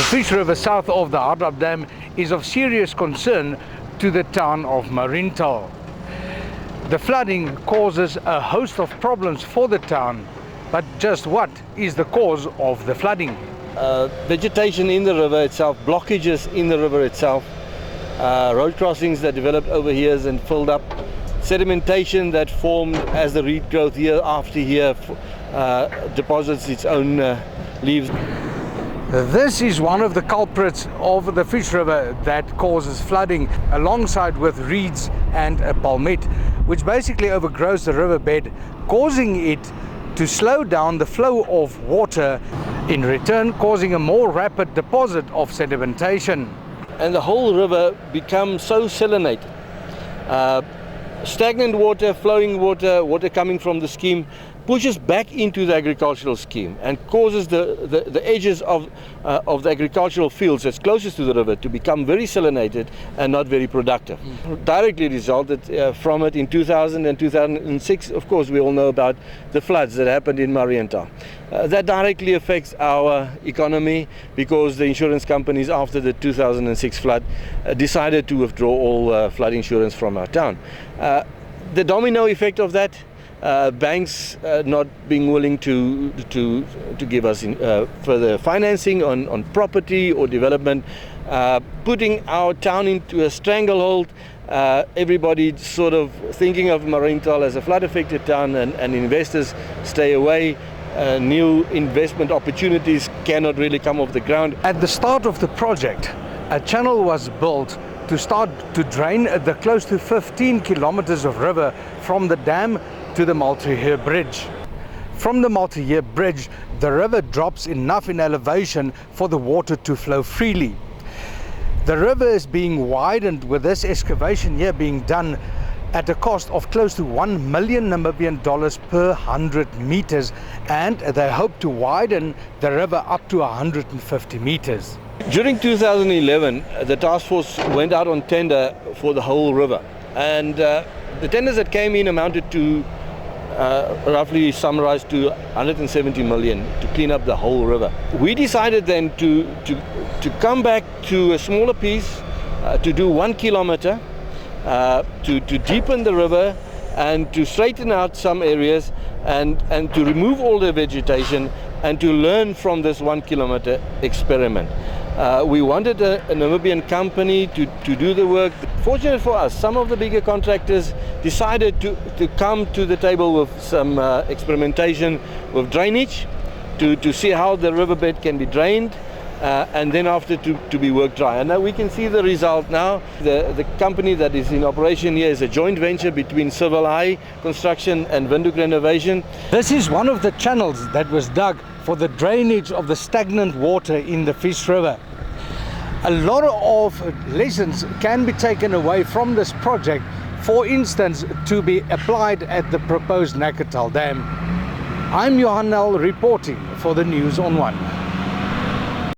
fish river south of the Hardap Dam is of serious concern to the town of Mariental. The flooding causes a host of problems for the town, but just what is the cause of the flooding? Vegetation in the river itself, blockages in the river itself, road crossings that developed over here and filled up, sedimentation that formed as the reed growth year after year deposits its own leaves. This is one of the culprits of the fish river that causes flooding, alongside with reeds and a palmette, which basically overgrows the riverbed, causing it to slow down the flow of water, in return causing a more rapid deposit of sedimentation. And the whole river becomes so salinated. Stagnant water, flowing water, water coming from the scheme pushes back into the agricultural scheme and causes the edges of the agricultural fields that's closest to the river to become very salinated and not very productive. Directly resulted from it in 2000 and 2006. Of course, we all know about the floods that happened in Mariental. That directly affects our economy because the insurance companies after the 2006 flood decided to withdraw all flood insurance from our town. The domino effect of that, banks not being willing to give us further financing on property or development, putting our town into a stranglehold. Everybody sort of thinking of Mariental as a flood affected town, and investors stay away. New investment opportunities cannot really come off the ground. At the start of the project, a channel was built to start to drain the close to 15 kilometers of river from the dam to the multi-year bridge. From the multi-year bridge, the river drops enough in elevation for the water to flow freely. The river is being widened, with this excavation here being done at a cost of close to 1 million Namibian dollars per 100 meters, and they hope to widen the river up to 150 meters. During 2011, the task force went out on tender for the whole river, and the tenders that came in amounted to roughly summarized to 170 million to clean up the whole river. We decided then to come back to a smaller piece, to do 1 kilometer, to deepen the river and to straighten out some areas and to remove all the vegetation and to learn from this 1 kilometer experiment. We wanted a Namibian company to do the work. Fortunate for us, some of the bigger contractors decided to come to the table with some experimentation with drainage to see how the riverbed can be drained, and then after to be worked dry. And now we can see the result now. The company that is in operation here is a joint venture between Civil I Construction and Windhoek Renovation. This is one of the channels that was dug for the drainage of the stagnant water in the Fish River. A lot of lessons can be taken away from this project, for instance, to be applied at the proposed Namibia Dam. I'm Johan Nel reporting for the News on One.